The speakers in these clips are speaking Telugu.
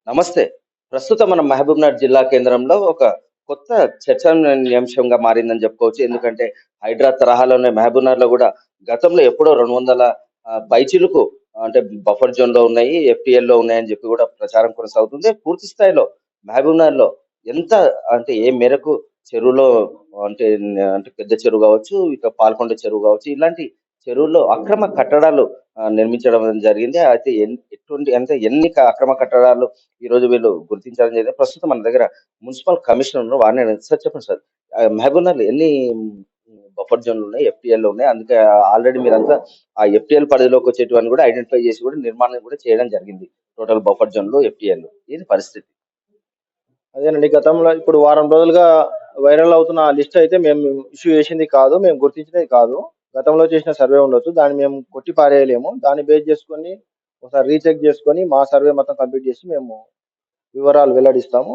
నమస్తే. ప్రస్తుతం మనం మహబూబ్‌నగర్ జిల్లా కేంద్రంలో ఒక కొత్త చర్చనీయాంశంగా మారిందని చెప్పుకోవచ్చు. ఎందుకంటే హైడ్రా తరహాలోనే మహబూబ్‌నగర్‌లో గూడా గతంలో ఎప్పుడో 200 పైచిలుకు అంటే బఫర్ జోన్‌లో ఉన్నాయి. ఎఫ్‌టీఎల్‌లో ఉన్నాయని చెప్పి గూడా ప్రచారం కొనసాగుతుంది. పూర్తి స్థాయిలో మహబూబ్‌నగర్‌లో ఎంత అంటే ఏ మేరకు చెరువులో అంటే అంటే పెద్ద చెరువు గావచ్చు, ఇక పాల్కొండ చెరువు గావచ్చు, ఇలాంటి చెరువుల్లో అక్రమ కట్టడాలు నిర్మించడం జరిగింది. అయితే ఎటువంటి అంటే ఎన్ని అక్రమ కట్టడాలు ఈరోజు వీళ్ళు గుర్తించడం జరిగింది. ప్రస్తుతం మన దగ్గర మున్సిపల్ కమిషనర్ ఉన్నారు. వారిని అడిగాను. సార్ చెప్పండి సార్. మహబూబ్‌నగర్‌లో ఎన్ని బఫర్ జోన్‌లు ఉన్నాయి? ఎఫ్‌టీఎల్‌లు ఉన్నాయి. అందుకే ఆల్రెడీ మీరంతా ఆ ఎఫ్‌టీఎల్ పరిధిలోకి వచ్చేటివన్నీ కూడా ఐడెంటిఫై చేసి కూడా నిర్మాణం కూడా చేయడం జరిగింది. టోటల్ బఫర్ జోన్‌లు, ఎఫ్‌టీఎల్‌లు. ఇది పరిస్థితి. అదేనండి. గతంలో ఇప్పుడు వారం రోజులుగా వైరల్ అవుతున్న ఆ లిస్ట్ అయితే మేము ఇష్యూ చేసింది కాదు. మేము గుర్తించినది కాదు. గతంలో చేసిన సర్వే ఉండొచ్చు. దాన్ని మేము కొట్టి పారేయలేము. దాన్ని బేస్ చేసుకొని ఒకసారి రీచెక్ చేసుకొని మా సర్వే మొత్తం కంప్లీట్ చేసి మేము వివరాలు వెల్లడిస్తాము.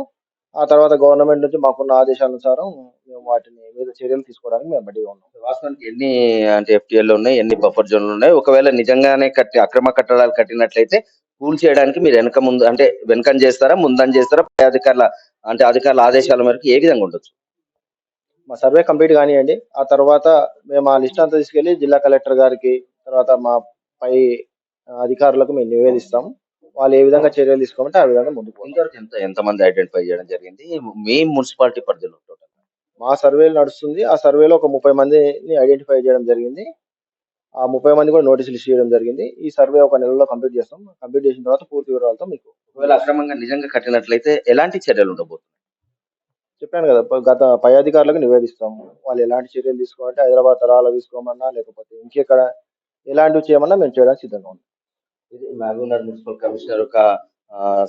ఆ తర్వాత గవర్నమెంట్ నుంచి మాకున్న ఆదేశానుసారం మేము వాటిని మీద చర్యలు తీసుకోవడానికి మేము రెడీగా ఉన్నాం. వాస్తవానికి ఎన్ని అంటే ఎఫ్‌టీఎల్‌లు ఉన్నాయి? ఎన్ని బఫర్ జోన్‌లు ఉన్నాయి? ఒకవేళ నిజంగానే అక్రమ కట్టడాలు కట్టినట్లయితే కూల్చేయడానికి మీరు వెనక ముందు అంటే వెనకన చేస్తారా? ముందని చేస్తారా? పై అధికారుల ఆదేశాల మేరకు ఏ విధంగా ఉండొచ్చు? మా సర్వే కంప్లీట్ కానియండి. ఆ తర్వాత మేము ఆ లిస్ట్ అంతా తీసుకెళ్ళి జిల్లా కలెక్టర్ గారికి, తర్వాత మా పై అధికారులకు మేము నివేదిస్తాము. వాళ్ళు ఏ విధంగా చర్యలు తీసుకోమంటే ఆ విధంగా ముందుకు పోతాం. ఇంతవరకు ఎంతమంది ఐడెంటిఫై చేయడం జరిగింది? మీ మున్సిపాలిటీ పరిధిలో టోటల్. మా సర్వేలు నడుస్తుంది. ఆ సర్వేలో ఒక 30 మందిని ఐడెంటిఫై చేయడం జరిగింది. ఆ 30 మంది కూడా నోటీసులు ఇష్యూ చేయడం జరిగింది. ఈ సర్వే ఒక నెలలో కంప్లీట్ చేస్తాం. కంప్లీట్ చేసిన తర్వాత పూర్తి వివరాలతో మీకు ఒకవేళ అక్రమంగా నిజంగా కట్టినట్లయితే ఎలాంటి చర్యలు ఉండబోతున్నాయి? చెప్పాను కదా! గత పై అధికారులకు నివేదిస్తాము. వాళ్ళు ఎలాంటి చర్యలు తీసుకోమంటే హైదరాబాద్ తరహాలో తీసుకోమన్నా, లేకపోతే ఇంకెక్కడ ఎలాంటివి చేయమన్నా మేము చేయడానికి సిద్ధంగా ఉన్నాం. ఇది మహబూబ్‌నగర్ మున్సిపల్ కమిషనర్ యొక్క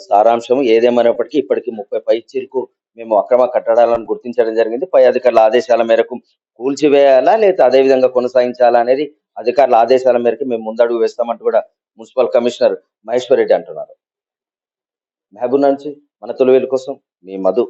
సారాంశం. ఏదేమైనప్పటికీ ఇప్పటికి 30 పైచిలకు మేము అక్రమ కట్టడాలను గుర్తించడం జరిగింది. పై అధికారుల ఆదేశాల మేరకు కూల్చివేయాలా? లేతే అదే విధంగా కొనసాగించాలా అనేది అధికారుల ఆదేశాల మేరకు మేము ముందడుగు వేస్తామంటూ కూడా మున్సిపల్ కమిషనర్ మహేశ్వర్ రెడ్డి అంటున్నారు. మహబూబ్‌నగర్ నుంచి మన తొలివేలు కోసం మీ మధు.